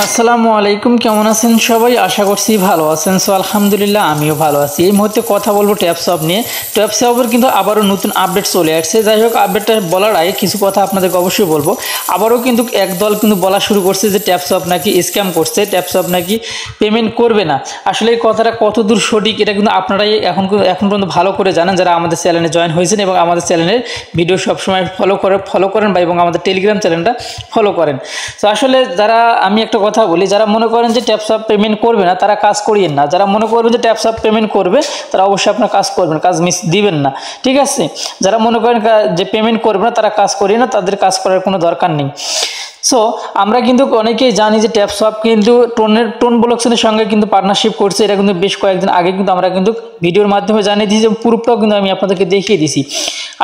আসসালামু আলাইকুম, কেমন আছেন সবাই? আশা করছি ভালো আছেন। সো আলহামদুলিল্লাহ আমিও ভালো আছি। এই মুহূর্তে কথা বলবো ট্যাপসপ নিয়ে। ট্যাপসপের কিন্তু আবারও নতুন আপডেট চলে আসছে। যাই হোক, আপডেটটা বলার আগে কিছু কথা আপনাদেরকে অবশ্যই বলবো। আবারও কিন্তু একদল কিন্তু বলা শুরু করছে যে ট্যাপসপ নাকি স্ক্যাম করছে, ট্যাপসপ নাকি পেমেন্ট করবে না। আসলে এই কথাটা কতদূর সঠিক এটা কিন্তু আপনারাই এখন পর্যন্ত ভালো করে জানেন, যারা আমাদের চ্যানেলে জয়েন হয়েছেন এবং আমাদের চ্যানেলের ভিডিও সবসময় ফলো করেন বা এবং আমাদের টেলিগ্রাম চ্যানেলটা ফলো করেন। তো আসলে যারা, আমি একটা কথা বলি, যারা মনে করেন যে ট্যাপসপ পেমেন্ট করবে না তারা কাজ করিয়েন না। যারা মনে করবেন যে ট্যাপসপ পেমেন্ট করবে তারা অবশ্যই আপনার কাজ করবেন, কাজ মিস দিবেন না, ঠিক আছে? যারা মনে করেন যে পেমেন্ট করবে না তারা কাজ করিয়ে না, তাদের কাজ করার কোনো দরকার নেই। সো আমরা কিন্তু অনেকেই জানি যে ট্যাপসপ কিন্তু টোন ব্লকসের সঙ্গে কিন্তু পার্টনারশিপ করছে। এটা কিন্তু বেশ কয়েকদিন আগে কিন্তু আমরা কিন্তু ভিডিওর মাধ্যমে জানিয়ে দিয়েছি, প্রুফটাও কিন্তু আমি আপনাদেরকে দেখিয়ে দিছি।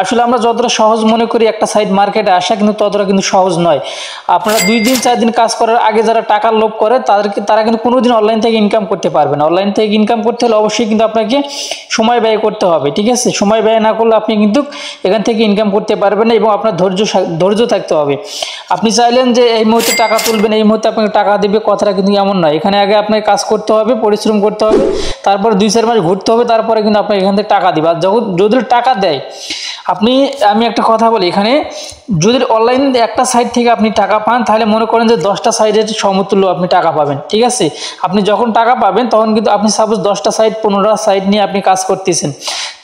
আসলে আমরা যতটা সহজ মনে করি একটা সাইট মার্কেটে আসা, কিন্তু ততটা কিন্তু সহজ নয়। আপনারা 2 দিন 4 দিন কাজ করার আগে যারা টাকার লোভ করে তারা কিন্তু কোনোদিন অনলাইন থেকে ইনকাম করতে পারবে না। অনলাইন থেকে ইনকাম করতে হলে অবশ্যই কিন্তু আপনাকে সময় ব্যয় করতে হবে, ঠিক আছে? সময় ব্যয় না করলে আপনি কিন্তু এখান থেকে ইনকাম করতে পারবেন না এবং আপনার ধৈর্য থাকতে হবে। আপনি চাইলেন যে এই মুহূর্তে টাকা তুলবেন, এই মুহূর্তে আপনাকে টাকা দেবে, কথাটা কিন্তু এমন নয়। এখানে আগে আপনাকে কাজ করতে হবে, পরিশ্রম করতে হবে, তারপর 2-4 মাস ঘুরতে হবে, তারপরে কিন্তু আপনাকে এখান থেকে টাকা দিবে। আর যদি টাকা দেয় আমি একটা কথা বলি, এখানে যদি অনলাইন একটা সাইট থেকে আপনি টাকা পান তাহলে মনে করেন যে 10টা সাইটের সমতুল্য আপনি টাকা পাবেন, ঠিক আছে? আপনি যখন টাকা পাবেন তখন কিন্তু আপনি সাপোজ 10টা সাইট 15টা সাইট নিয়ে আপনি কাজ করতেছেন,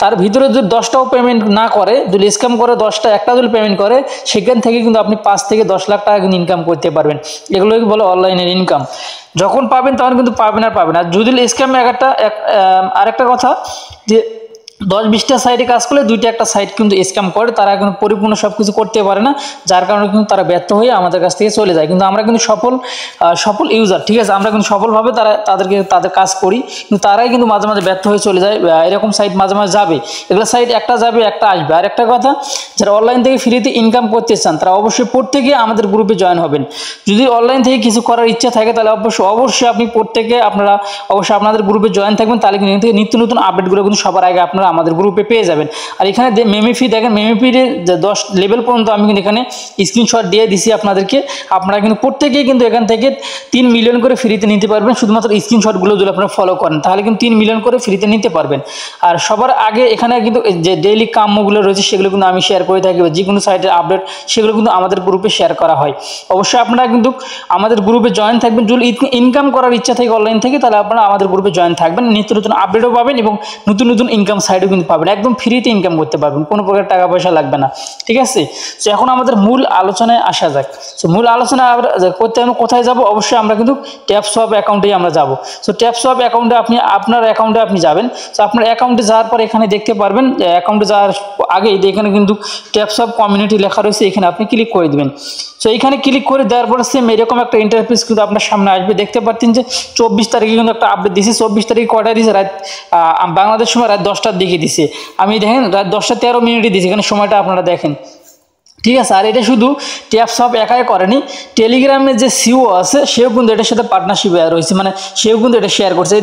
তার ভিতরে যদি 10টাও পেমেন্ট না করে, যদি স্ক্যাম করে 10টা একটা যদি পেমেন্ট করে, সেখান থেকে কিন্তু আপনি 5 থেকে 10 লাখ টাকা কিন্তু ইনকাম করতে পারবেন। এগুলোকে বলে অনলাইনের ইনকাম। যখন পাবেন তখন কিন্তু পাবেন আর পাবেন। আর যদি স্ক্যাম আরেকটা কথা যে 10-20টা সাইটে কাজ করলে 2টা একটা সাইট কিন্তু স্ক্যাম করে, তারা কিন্তু পরিপূর্ণ সব কিছু করতে পারে না, যার কারণে কিন্তু তারা ব্যর্থ হয়ে আমাদের কাছ থেকে চলে যায়। কিন্তু আমরা কিন্তু সফল ইউজার, ঠিক আছে? আমরা কিন্তু সফলভাবে তাদের কাজ করি, কিন্তু তারাই কিন্তু মাঝে মাঝে ব্যর্থ হয়ে চলে যায়। এরকম সাইট মাঝে মাঝে যাবে, এগুলো সাইট একটা যাবে একটা আসবে। আর একটা কথা, যারা অনলাইন থেকে ফ্রিতে ইনকাম করতে চান তারা অবশ্যই প্রত্যেকে আমাদের গ্রুপে জয়েন হবেন। যদি অনলাইন থেকে কিছু করার ইচ্ছা থাকে তাহলে অবশ্যই আপনি আপনারা অবশ্যই আপনাদের গ্রুপে জয়েন থাকবেন, তাহলে কিন্তু নিত্য নতুন আপডেটগুলো কিন্তু সবার আগে আপনারা আমাদের গ্রুপে পেয়ে যাবেন। আর এখানে মেমি ফি দেখেন, মেমি ফির 10 লেভেল পর্যন্ত আমি কিন্তু এখানে স্ক্রিনশট দিয়ে দিছি আপনাদেরকে। আপনারা কিন্তু প্রত্যেকেই কিন্তু এখান থেকে 3 মিলিয়ন করে ফ্রিতে নিতে পারবেন, শুধুমাত্র স্ক্রিনশটগুলো যদি আপনারা ফলো করেন তাহলে কিন্তু 3 মিলিয়ন করে ফ্রিতে নিতে পারবেন। আর সবার আগে এখানে কিন্তু যে ডেইলি কাম্যগুলো রয়েছে সেগুলো কিন্তু আমি শেয়ার করে থাকি, যে কোনো সাইটের আপডেট সেগুলো কিন্তু আমাদের গ্রুপে শেয়ার করা হয়। অবশ্যই আপনারা কিন্তু আমাদের গ্রুপে জয়েন থাকবেন। যদি ইনকাম করার ইচ্ছা থাকে অনলাইন থেকে তাহলে আপনারা আমাদের গ্রুপে জয়েন থাকবেন, নিত্য নতুন আপডেটও পাবেন এবং নতুন নতুন ইনকাম সাইটও কিন্তু পাবেন। একদম ফ্রিতে ইনকাম করতে পারবেন, কোনো প্রকার টাকা পয়সা লাগবে না, ঠিক আছে? তো এখন আমাদের মূল আলোচনায় আসা যাক। তো মূল আলোচনা করতে আমি কোথায় যাব? অবশ্যই আমরা কিন্তু ট্যাপসপ অ্যাকাউন্টেই আমরা যাব। সো ট্যাপসপ অ্যাকাউন্টে আপনার অ্যাকাউন্টে আপনি যাবেন। তো আপনার অ্যাকাউন্টে যাওয়ার পর এখানে দেখতে পারবেন, অ্যাকাউন্টে যাওয়ার আগেই এখানে কিন্তু ট্যাপসপ কমিউনিটি লেখা রয়েছে, এখানে আপনি ক্লিক করে দেবেন। সো এইখানে ক্লিক করে দেওয়ার পর সেম এরকম একটা ইন্টারফেস কিন্তু আপনার সামনে আসবে। দেখতে পাচ্ছেন যে 24 তারিখে কিন্তু একটা আপডেট দিয়েছে। 24 তারিখে কয়টা দিয়েছে? বাংলাদেশ সময় রাত 10টার দিকে দিছে। আমি দেখেন রাত 10টা 13 মিনিটে দিয়েছে, এখানে সময়টা আপনারা দেখেন, ঠিক আছে? আর এটা শুধু ট্যাপসপ একাই করেনি, টেলিগ্রামে যে সিও আছে সেও কিন্তু এটার সাথে পার্টনারশিপ রয়েছে, মানে সেও কিন্তু এটা শেয়ার করছে।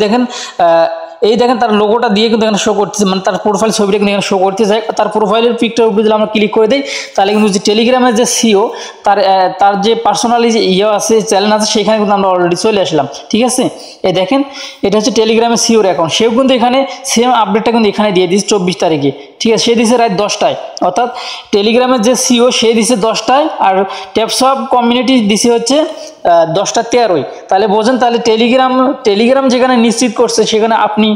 এই দেখেন তার লোগোটা দিয়ে কিন্তু এখানে শো করতেছে, মানে তার প্রোফাইল ছবিটা কিন্তু এখানে শো করতেছে। তার প্রোফাইলের পিকটার উপরে যদি আমরা ক্লিক করে দিই তাহলে কিন্তু যে টেলিগ্রামের যে সিও তার যে পার্সোনালি যে আছে চ্যানেল আছে সেখানে কিন্তু আমরা অলরেডি চলে আসলাম, ঠিক আছে? এই দেখেন এটা হচ্ছে টেলিগ্রামের সিওর অ্যাকাউন্ট, সেও কিন্তু এখানে সেম আপডেটটা কিন্তু এখানে দিয়ে দিয়েছে 24 তারিখে, ঠিক আছে? সে দিয়েছে রাত 10টায়, অর্থাৎ টেলিগ্রামের যে সিও সে দিয়েছে 10টায় আর ট্যাপসপ কমিউনিটি দিছে হচ্ছে 10টা 13। তাহলে বোঝেন, তাহলে টেলিগ্রাম যেখানে নিশ্চিত করছে সেখানে আপনি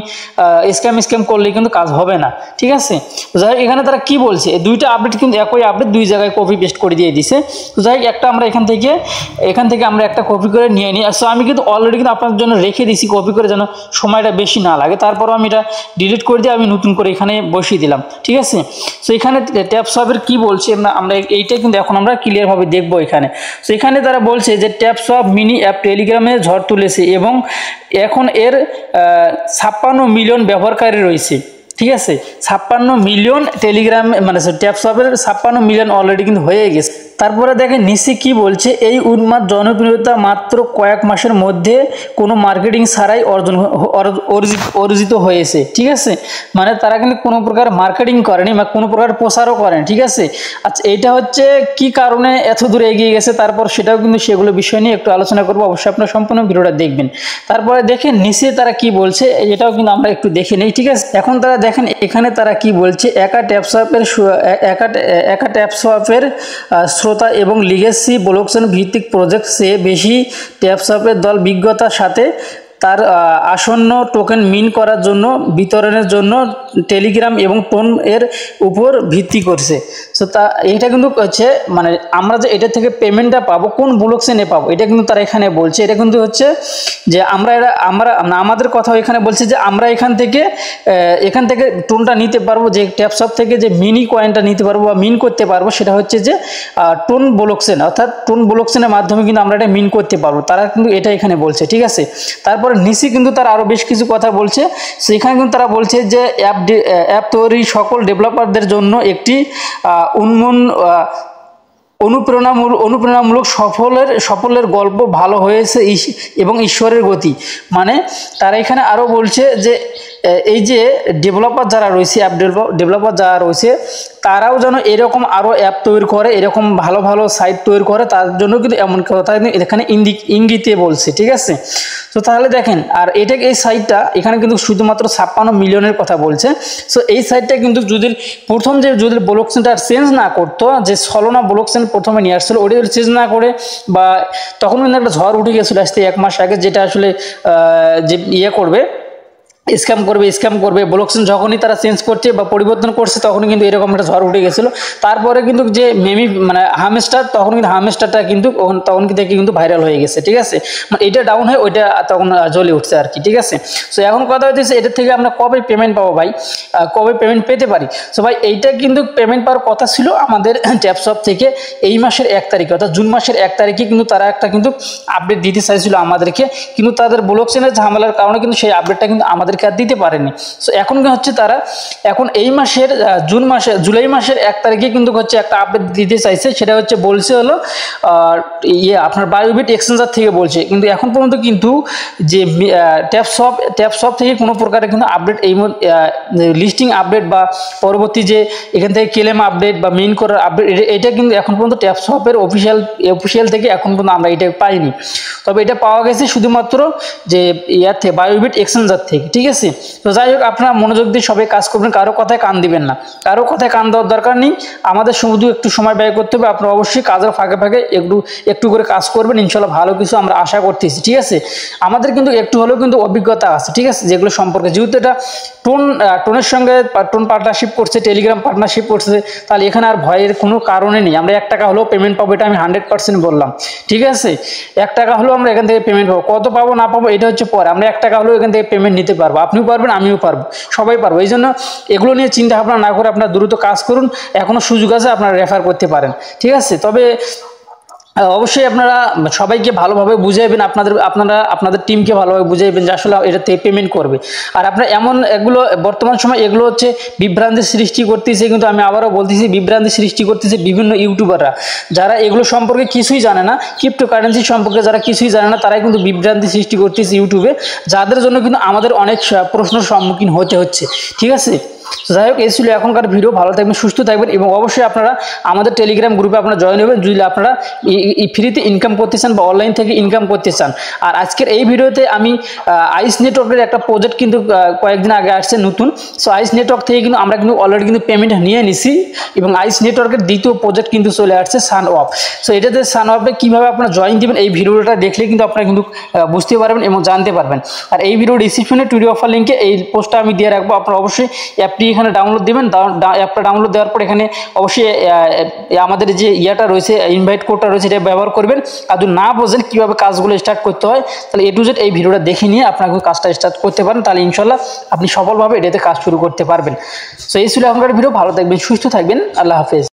স্ক্যাম করলে কিন্তু কাজ হবে না, ঠিক আছে? তো যাই হোক, এখানে তারা কি বলছে, এই 2টা আপডেট কিন্তু একই আপডেট 2 জায়গায় কপি পেস্ট করে দিয়ে দিছে। তো যাই হোক, একটা আমরা এখান থেকে আমরা একটা কপি করে নিয়ে নিই। সো আমি কিন্তু অলরেডি কিন্তু আপনাদের জন্য রেখে দিছি কপি করে, যেন সময়টা বেশি না লাগে। তারপরও আমি এটা ডিলিট করে দিয়ে আমি নতুন করে এখানে বসিয়ে দিলাম, ঠিক আছে? সো এখানে ট্যাপসপের কি বলছে আমরা এইটা কিন্তু এখন আমরা ক্লিয়ারভাবে দেখবো এখানে। সো এখানে তারা বলছে যে ট্যাপসপ মিনি অ্যাপ টেলিগ্রামে ঝড় তুলেছে এবং এখন এর 56 মিলিয়ন ব্যবহারকারী রয়েছে, ঠিক আছে, 56 মিলিয়ন টেলিগ্রাম মানে ট্যাপসপের 56 মিলিয়ন অলরেডি কিন্তু হয়ে গেছে। তারপরে দেখেন নিচে কি বলছে, এই উন্মাদ জনপ্রিয়তা মাত্র কয়েক মাসের মধ্যে কোনো মার্কেটিং ছাড়াই অর্জিত হয়েছে। ঠিক আছে, মানে তারা কিন্তু কোনো প্রকার মার্কেটিং করেনি বা কোনো প্রকার প্রচারও করেনি। ঠিক আছে, আচ্ছা এইটা হচ্ছে কি কারণে এত দূরে এগিয়ে গেছে, তারপর সেটাও কিন্তু সেগুলো বিষয় নিয়ে একটু আলোচনা করবো, অবশ্যই আপনার সম্পূর্ণ ভিডিওটা দেখবেন। তারপরে দেখেন নিচে তারা কি বলছে, এটাও কিন্তু আমরা একটু দেখে নেই। ঠিক আছে, এখন তারা দেখেন এখানে তারা কি বলছে, একা ট্যাপসপের শ্রোতা এবং লিগেসি ব্লকচেন ভিত্তিক প্রজেক্ট চেয়ে বেশি ট্যাপসপের দল বিজ্ঞতার সাথে তার আসন্ন টোকেন মিন করার জন্য বিতরণের জন্য টেলিগ্রাম এবং টোন এর উপর ভিত্তি করছে। সো তা এটা কিন্তু হচ্ছে মানে আমরা যে এটা থেকে পেমেন্টটা পাবো কোন ব্লকচেনে পাবো, এটা কিন্তু তারা এখানে বলছে। এটা কিন্তু হচ্ছে যে আমরা আমাদের কথা এখানে বলছে যে আমরা এখান থেকে টোনটা নিতে পারবো, যে ট্যাপসপ থেকে যে মিনি কয়েনটা নিতে পারবো বা মিন করতে পারবো, সেটা হচ্ছে যে টোন ব্লকচেন, অর্থাৎ টোন ব্লকচেনের মাধ্যমে কিন্তু আমরা এটা মিন করতে পারবো, তারা কিন্তু এটা এখানে বলছে। ঠিক আছে, তারপর নিচে কিন্তু তারা আরো বেশ কিছু কথা বলছে। সেখানে কিন্তু তারা বলছে যে অ্যাপ তৈরি সকল ডেভেলপারদের জন্য একটি অনুপ্রেরণামূলক সফলের গল্প ভালো হয়েছে এবং ঈশ্বরের গতি। মানে তারা এখানে আরো বলছে যে এই যে ডেভেলপার যারা রয়েছে, অ্যাপ ডেভেলপার যারা রয়েছে, তারাও যেন এরকম আরো অ্যাপ তৈরি করে, এরকম ভালো ভালো সাইট তৈরি করে, তার জন্য কিন্তু এমন কথা কিন্তু এখানে ইঙ্গিতে বলছে। ঠিক আছে, তো তাহলে দেখেন আর এই সাইটটা এখানে কিন্তু শুধুমাত্র 56 মিলিয়নের কথা বলছে। সো এই সাইটটা কিন্তু যদি ব্লকচেনটা চেঞ্জ না করতো, যে সলোনা ব্লকচেন প্রথমে নিয়ে আসছিল, ওটা চেঞ্জ না করে বা তখন কিন্তু একটা ঝড় উঠে গেছিলো আসতে 1 মাস আগে, যেটা আসলে যে করবে স্ক্যাম করবে ব্লকচেন যখনই তারা চেঞ্জ করছে বা পরিবর্তন করছে, তখনই কিন্তু এরকম একটা ঝড় উঠে গেছিলো। তারপরে কিন্তু যে মানে হামস্টার, তখন কিন্তু হামস্টারটা কিন্তু তখন থেকে কিন্তু ভাইরাল হয়ে গেছে। ঠিক আছে, মানে এটা ডাউন হয়, ওইটা তখন জ্বলে উঠছে আর কি। ঠিক আছে, সো এখন কথা হচ্ছে এটার থেকে আমরা কবে পেমেন্ট পাবো ভাই, কবে পেমেন্ট পেতে পারি। সো ভাই এইটা কিন্তু পেমেন্ট পাওয়ার কথা ছিল আমাদের ট্যাপসপ থেকে এই মাসের 1 তারিখে, অর্থাৎ জুন মাসের 1 তারিখে কিন্তু তারা একটা কিন্তু আপডেট দিতে চাইছিল আমাদেরকে, কিন্তু তাদের ব্লকচেনের ঝামেলার কারণে কিন্তু সেই আপডেটটা কিন্তু আমাদের দিতে পারেনি। সো এখন হচ্ছে তারা এখন এই মাসের জুলাই মাসের 1 তারিখে কিন্তু হচ্ছে একটা আপডেট দিতে চাইছে, সেটা হচ্ছে বলছে হলো আপনার বায়োবিট এক্সচেঞ্জার থেকে বলছে, কিন্তু এখন পর্যন্ত কিন্তু যে ট্যাপসপ থেকে কোনো প্রকারের কিন্তু আপডেট এই লিস্টিং আপডেট বা পরবর্তী যে এখান থেকে ক্লেম আপডেট বা মেইন করার আপডেট, এটা কিন্তু এখন পর্যন্ত ট্যাপসপের অফিসিয়াল থেকে এখন পর্যন্ত আমরা এটা পাইনি। তবে এটা পাওয়া গেছে শুধুমাত্র যে থেকে বায়োবিট এক্সচেঞ্জার থেকে। ঠিক আছে, তো যাই হোক আপনারা মনোযোগ দিয়ে সবাই কাজ করবেন, কারো কথায় কান দিবেন না, কারো কথায় কান দেওয়ার দরকার নেই। আমাদের শুধু একটু সময় ব্যয় করতে হবে, আপনারা অবশ্যই কাজের ফাঁকে ফাঁকে একটু করে কাজ করবেন, ইনশাল্লাহ ভালো কিছু আমরা আশা করতেছি। ঠিক আছে, আমাদের কিন্তু একটু হলেও কিন্তু অভিজ্ঞতা আছে। ঠিক আছে, যেগুলো সম্পর্কে যেহেতু এটা টোনের সঙ্গে টোন পার্টনারশিপ করছে, টেলিগ্রাম পার্টনারশিপ করছে, তাহলে এখানে আর ভয়ের কোনো কারণে নেই। আমরা 1 টাকা হলেও পেমেন্ট পাবো, এটা আমি 100% বললাম। ঠিক আছে, 1 টাকা হলেও আমরা এখান থেকে পেমেন্ট পাবো, কত পাবো না পাবো এটা হচ্ছে পরে, আমরা 1 টাকা হলেও এখান থেকে পেমেন্ট নিতে পারবো, আপনিও পারবেন আমিও পারবো, সবাই পারবো। এই জন্য এগুলো নিয়ে চিন্তা ভাবনা না করে আপনারা দ্রুত কাজ করুন, এখনো সুযোগ আছে, আপনারা রেফার করতে পারেন। ঠিক আছে, তবে অবশ্যই আপনারা সবাইকে ভালোভাবে বুঝাইবেন, আপনাদের টিমকে ভালোভাবে বুঝাইবেন যে আসলে এটা থেকে পেমেন্ট করবে। আর আপনারা এগুলো বর্তমান সময় এগুলো হচ্ছে বিভ্রান্তি সৃষ্টি করতেছে, কিন্তু আমি আবারও বলতেছি বিভ্রান্তি সৃষ্টি করতেছে বিভিন্ন ইউটিউবাররা, যারা এগুলো সম্পর্কে কিছুই জানে না, ক্রিপ্টোকারেন্সি সম্পর্কে যারা কিছুই জানে না, তারাই কিন্তু বিভ্রান্তি সৃষ্টি করতেছে ইউটিউবে, যাদের জন্য কিন্তু আমাদের অনেক প্রশ্নের সম্মুখীন হতে হচ্ছে। ঠিক আছে, যাই হোক এই ছিল এখনকার ভিডিও। ভালো থাকবেন, সুস্থ থাকবেন, এবং অবশ্যই আপনারা আমাদের টেলিগ্রাম গ্রুপে আপনারা জয়েন হবেন যদি আপনারা ফ্রিতে ইনকাম করতে চান বা অনলাইন থেকে ইনকাম করতে চান। আর আজকের এই ভিডিওতে আমি আইস নেটওয়ার্কের একটা প্রজেক্ট কিন্তু কয়েকদিন আগে আসছে নতুন। সো আইস নেটওয়ার্ক থেকে কিন্তু আমরা কিন্তু অলরেডি কিন্তু পেমেন্ট নিয়ে নিছি, এবং আইস নেটওয়ার্কের দ্বিতীয় প্রজেক্ট কিন্তু চলে আসছে সানওয়াপ। সো এটাতে সানওয়াপে কীভাবে আপনারা জয়েন দেবেন এই ভিডিওটা দেখলে কিন্তু আপনারা কিন্তু বুঝতে পারবেন এবং জানতে পারবেন। আর এই ভিডিও ডিসক্রিপশনে টুডে অফার লিঙ্কে এই পোস্টটা আমি দিয়ে রাখবো, আপনারা অবশ্যই অ্যাপটি এখানে ডাউনলোড দিবেন। অ্যাপটা ডাউনলোড দেওয়ার পর এখানে অবশ্যই আমাদের যে রয়েছে ইনভাইট কোডটা রয়েছে এটা ব্যবহার করবেন। আর যদি না বোঝেন কীভাবে কাজগুলো স্টার্ট করতে হয়, তাহলে A to Z এই ভিডিওটা দেখে নিয়ে আপনাকে কাজটা স্টার্ট করতে পারেন, তাহলে ইনশাল্লাহ আপনি সফলভাবে এটাতে কাজ শুরু করতে পারবেন। সো এই ছিল এখনকার ভিডিও। ভালো থাকবেন, সুস্থ থাকবেন, আল্লাহ হাফেজ।